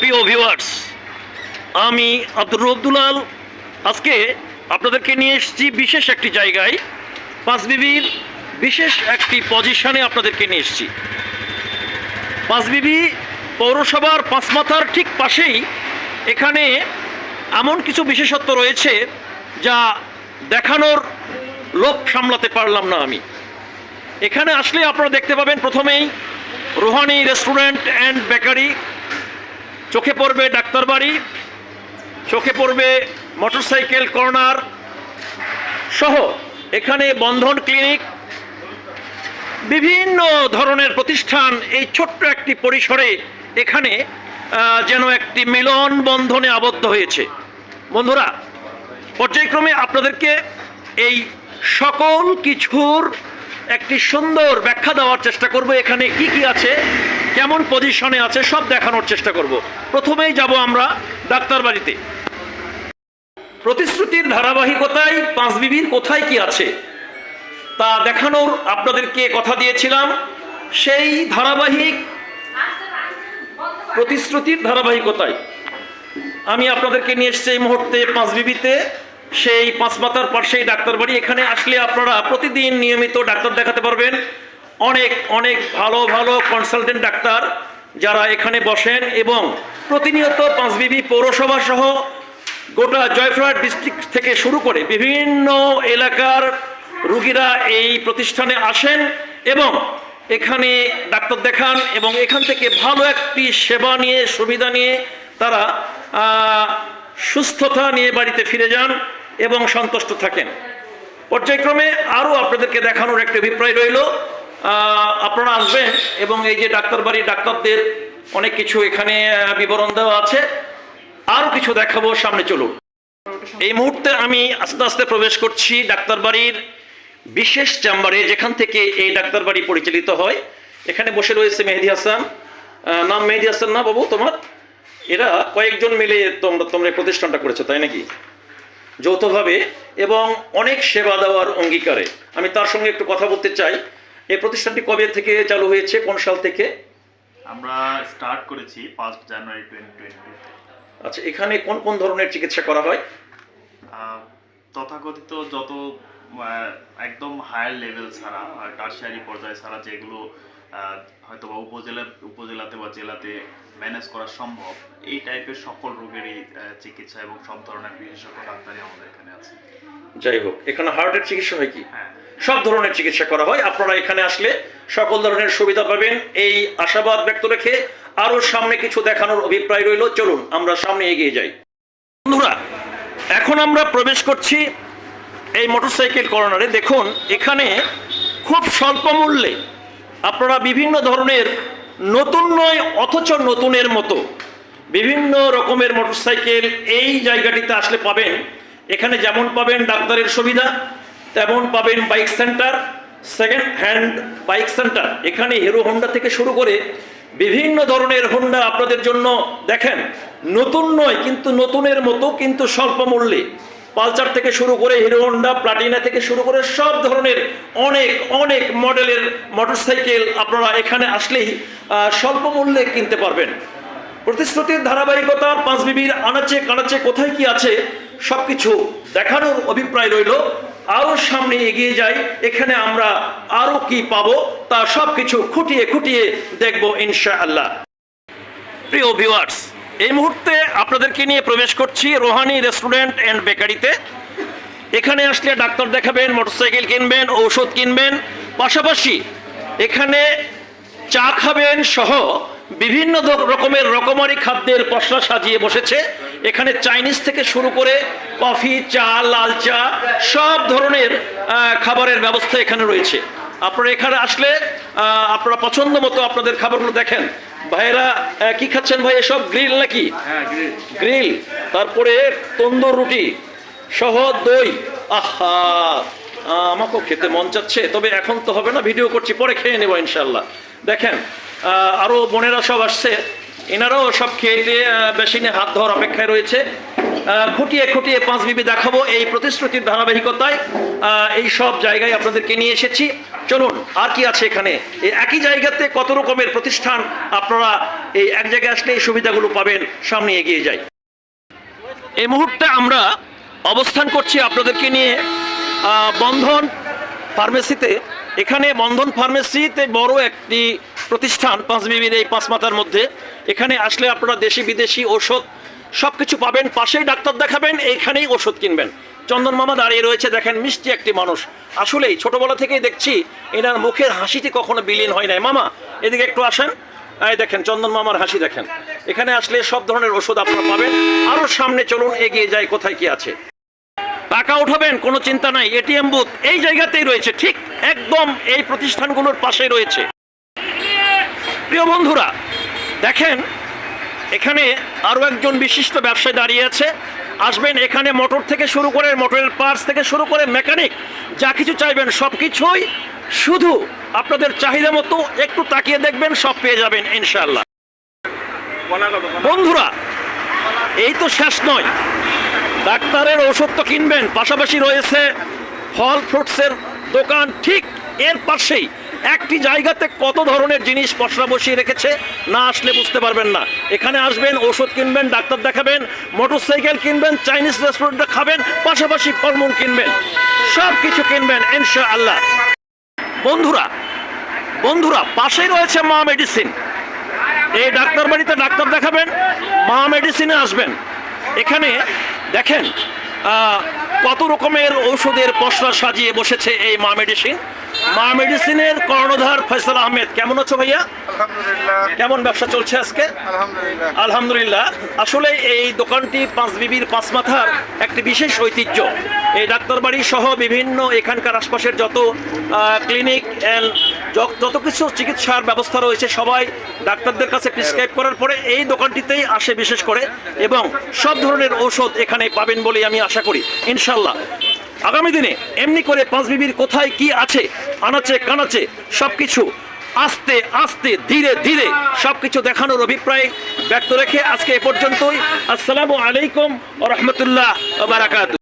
প্রিয় ভিউয়ার্স, আমি আব্দুর রউফ দুলাল আজকে আপনাদেরকে নিয়ে এসেছি বিশেষ একটি জায়গায়। পাঁচবিবির বিশেষ একটি পজিশনে আপনাদেরকে নিয়ে এসেছি। পাঁচবিবি পৌরসভার পাঁচমাথার ঠিক পাশেই এখানে এমন কিছু বিশেষত্ব রয়েছে যা দেখানোর লোভ সামলাতে পারলাম না আমি। এখানে আসলে আপনারা দেখতে পাবেন প্রথমেই রোহানি রেস্টুরেন্ট অ্যান্ড বেকারি, চোখে পড়বে ডাক্তার বাড়ি, চোখে পড়বে মোটরসাইকেল কর্নার সহ এখানে বন্ধন ক্লিনিক, বিভিন্ন ধরনের প্রতিষ্ঠান এই ছোট্ট একটি পরিসরে এখানে যেন একটি মিলন বন্ধনে আবদ্ধ হয়েছে। বন্ধুরা, পর্যায়ক্রমে আপনাদেরকে এই সকল কিছুর একটি সুন্দর ব্যাখ্যা দেওয়ার চেষ্টা করব। এখানে কি কি আছে, কেমন পজিশনে আছে, সব দেখানোর চেষ্টা করব। প্রথমেই যাব আমরা ডাক্তার বাড়িতে। প্রতিশ্রুতির ধারাবাহিকতায় পাঁচবিবির কোথায় কি আছে তা দেখানোর আপনাদেরকে কথা দিয়েছিলাম। সেই ধারাবাহিক প্রতিশ্রুতির ধারাবাহিকতায় আমি আপনাদেরকে নিয়ে এসেছি এই মুহূর্তে পাঁচবিবিতে, সেই পাঁচমাথার পাশেই ডাক্তার বাড়ি। এখানে আসলে আপনারা প্রতিদিন নিয়মিত ডাক্তার দেখাতে পারবেন। অনেক অনেক ভালো ভালো কনসালটেন্ট ডাক্তার যারা এখানে বসেন এবং প্রতিনিয়ত পাঁচবিবি পৌরসভা সহ গোটা জয়পুরহাট ডিস্ট্রিক্ট থেকে শুরু করে বিভিন্ন এলাকার রুগীরা এই প্রতিষ্ঠানে আসেন এবং এখানে ডাক্তার দেখান এবং এখান থেকে ভালো একটি সেবা নিয়ে, সুবিধা নিয়ে তারা সুস্থতা নিয়ে বাড়িতে ফিরে যান এবং সন্তুষ্ট থাকেন। পর্যায়ক্রমে আরও আপনাদেরকে দেখানোর একটা অভিপ্রায় রইল। আপনারা আসবেন এবং এই যে ডাক্তার বাড়ি, ডাক্তারদের অনেক কিছু এখানে বিবরণ দেওয়া আছে, আরও কিছু দেখাবো। সামনে চলুন। এই মুহূর্তে আমি আস্তে আস্তে প্রবেশ করছি ডাক্তার বাড়ির বিশেষ চেম্বারে, যেখান থেকে এই ডাক্তার বাড়ি পরিচালিত হয়। এখানে বসে রয়েছে মেহেদি হাসান। নাম মেহেদি হাসান না বাবু তোমার? এরা কয়েকজন মিলে তোমরা প্রতিষ্ঠানটা করেছো, তাই নাকি? যৌথভাবে এবং অনেক সেবা দেওয়ার অঙ্গীকারে। আমি তার সঙ্গে একটু কথা বলতে চাই। এই প্রতিষ্ঠানটি কবে থেকে চালু হয়েছে, কোন সাল থেকে? আমরা স্টার্ট করেছি 1 জানুয়ারি 2022। আচ্ছা, এখানে কোন কোন ধরনের চিকিৎসা করা হয়? তথাকথিত যত একদম হায়ার লেভেল ছাড়া, টারশিয়ারি পর্যায়ে ছাড়া যেগুলো হয়তো বা উপজেলাতে বা জেলাতে ম্যানেজ করা সম্ভব, এই টাইপের সকল রোগেরই চিকিৎসা এবং সব ধরনের বিশেষজ্ঞ ডাক্তারই আমাদের এখানে আছে। যাই হোক, এখানে হার্টের চিকিৎসা হয় কি? হ্যাঁ, সব ধরনের চিকিৎসা করা হয়। আপনারা এখানে আসলে সকল ধরনের সুবিধা পাবেন এই আশাবাদ ব্যক্ত রেখে আরও সামনে কিছু দেখানোর অভিপ্রায় রইল। চলুন আমরা সামনে এগিয়ে যাই। বন্ধুরা, এখন আমরা প্রবেশ করছি এই মোটরসাইকেল কর্নারে। দেখুন, এখানে খুব স্বল্প মূল্যে আপনারা বিভিন্ন ধরনের নতুন নয় অথচ নতুনের মতো বিভিন্ন রকমের মোটরসাইকেল এই জায়গাটিতে আসলে পাবেন। এখানে যেমন পাবেন ডাক্তারের সুবিধা, তেমন পাবেন bike centre, second hand bike centre. এখানে হিরো হোন্ডা থেকে শুরু করে বিভিন্ন ধরনের হোন্ডা আপনাদের জন্য দেখেন, নতুন নয় কিন্তু নতুনের মতো, কিন্তু স্বল্প মূল্যে। পালসার থেকে শুরু করে হিরো হোন্ডা, প্লাটিনা থেকে শুরু করে সব ধরনের অনেক অনেক মডেলের মোটরসাইকেল আপনারা এখানে আসলেই স্বল্প মূল্যে কিনতে পারবেন। প্রতিশ্রুতির ধারাবাহিকতা পাঁচবিবির আনাচে কানাচে কোথায় কি আছে সব কিছু দেখানোর অভিপ্রায় রইল। আরও সামনে এগিয়ে যাই, এখানে আমরা আরও কি পাবো তা সব কিছু খুঁটিয়ে খুঁটিয়ে দেখব ইনশাআল্লাহ। প্রিয় ভিউয়ার্স, এই মুহূর্তে আপনাদেরকে নিয়ে প্রবেশ করছি রোহানি রেস্টুরেন্ট অ্যান্ড বেকারিতে। এখানে আসলে ডাক্তার দেখাবেন, মোটরসাইকেল কিনবেন, ঔষধ কিনবেন, পাশাপাশি এখানে চা খাবেন সহ বিভিন্ন রকমের রকমারি খাদ্যের পসরা সাজিয়ে বসেছে। এখানে চাইনিজ থেকে শুরু করে কফি, চা, লাল চা, সব ধরনের খাবারের ব্যবস্থা এখানে রয়েছে। আপনারা এখানে আসলে আপনারা পছন্দ মতো আপনাদের খাবারগুলো দেখেন। ভাইয়েরা কি খাচ্ছেন ভাই? এসব গ্রিল নাকি? হ্যাঁ, গ্রিল। তারপরে তন্দুর রুটি সহ দই। আহা, আমাকেও খেতে মন চাচ্ছে, তবে এখন তো হবে না, ভিডিও করছি, পরে খেয়ে নেবো ইনশাল্লাহ। দেখেন, আরও বোনেরা সব আসছে, এনারাও সব খেয়ে বেশি নিয়ে হাত ধোয়ার অপেক্ষায় রয়েছে। খুঁটিয়ে খুঁটিয়ে পাঁচ বিবি দেখাবো এই প্রতিশ্রুতির ধারাবাহিকতায় এই সব জায়গায় আপনাদেরকে নিয়ে এসেছি। চলুন আর কি আছে এখানে, এই একই জায়গাতে কত রকমের প্রতিষ্ঠান আপনারা এই এক জায়গায় আসলে এই সুবিধাগুলো পাবেন। সামনে এগিয়ে যাই। এই মুহূর্তে আমরা অবস্থান করছি আপনাদেরকে নিয়ে বন্ধন ফার্মেসিতে। এখানে বন্ধন ফার্মেসিতে বড় একটি প্রতিষ্ঠান পাঁচ বিবির এই পাঁচ মাথার মধ্যে। এখানে আসলে আপনারা দেশি বিদেশি ওষুধ সব কিছু পাবেন, পাশেই ডাক্তার দেখাবেন, এইখানেই ওষুধ কিনবেন। চন্দন মামা দাঁড়িয়ে রয়েছে, দেখেন মিষ্টি একটি মানুষ। আসলেই ছোটবেলা থেকেই দেখছি এনার মুখের হাসিটি কখনো বিলীন হয় নাই। মামা এদিকে একটু আসেন, এই দেখেন চন্দন মামার হাসি দেখেন। এখানে আসলে সব ধরনের ওষুধ আপনারা পাবেন। আরও সামনে চলুন, এগিয়ে যাই, কোথায় কি আছে। টাকা উঠাবেন কোনো চিন্তা নাই, এটিএম বুথ এই জায়গাতেই রয়েছে, ঠিক একদম এই প্রতিষ্ঠানগুলোর পাশে রয়েছে। প্রিয় বন্ধুরা দেখেন, এখানে আরও একজন বিশিষ্ট ব্যবসায়ী দাঁড়িয়ে আছে। আসবেন এখানে, মোটর থেকে শুরু করে, মোটরের পার্টস থেকে শুরু করে মেকানিক যা কিছু চাইবেন সব কিছুই শুধু আপনাদের চাহিদা মতো একটু তাকিয়ে দেখবেন, সব পেয়ে যাবেন ইনশাআল্লাহ। বন্ধুরা এই তো শেষ নয়, ডাক্তারের ওষুধ তো কিনবেন, পাশাপাশি রয়েছে ফল ফ্রুটসের দোকান। ঠিক এর পাশেই একটি জায়গাতে কত ধরনের জিনিস পসরা বসিয়ে রেখেছে, না আসলে বুঝতে পারবেন না। এখানে আসবেন, ওষুধ কিনবেন, ডাক্তার দেখাবেন, মোটরসাইকেল কিনবেন, চাইনিজ রেস্টুরেন্টে খাবেন, পাশাপাশি ফলমূল কিনবেন, সব কিছু কিনবেন ইনশাআল্লাহ। বন্ধুরা পাশেই রয়েছে মা মেডিসিন। এই ডাক্তার বাড়িতে ডাক্তার দেখাবেন, মা মেডিসিনে আসবেন। এখানে দেখেন কত রকমের ঔষধের পসরা সাজিয়ে বসেছে এই মা মেডিসিন। মা মেডিসিনের কর্ণধার ফয়সাল আহমেদ। কেমন আছো ভাইয়া? আলহামদুলিল্লাহ। কেমন ব্যবসা চলছে আজকে? আলহামদুলিল্লাহ। আলহামদুলিল্লাহ। আসলে এই দোকানটি পাঁচ বিবির পাঁচ মাথার একটি বিশেষ ঐতিহ্য। এই ডাক্তার বাড়ি সহ বিভিন্ন এখানকার আশপাশের যত ক্লিনিক যত কিছু চিকিৎসার ব্যবস্থা রয়েছে সবাই ডাক্তারদের কাছে প্রেসক্রাইব করার পরে এই দোকানটিতেই আসে বিশেষ করে, এবং সব ধরনের ঔষধ এখানে পাবেন বলে আমি আশা করি ইনশাল্লাহ। আগামী দিনে এমনি করে পাঁচ বিবির কোথায় কি আছে, আনাচে কানাচে সবকিছু আস্তে আস্তে ধীরে ধীরে সবকিছু দেখানোর অভিপ্রায় ব্যক্ত রেখে আজকে এ পর্যন্তই। আসসালামু আলাইকুম ওয়া রাহমাতুল্লাহ ওয়া বারাকাতুহু।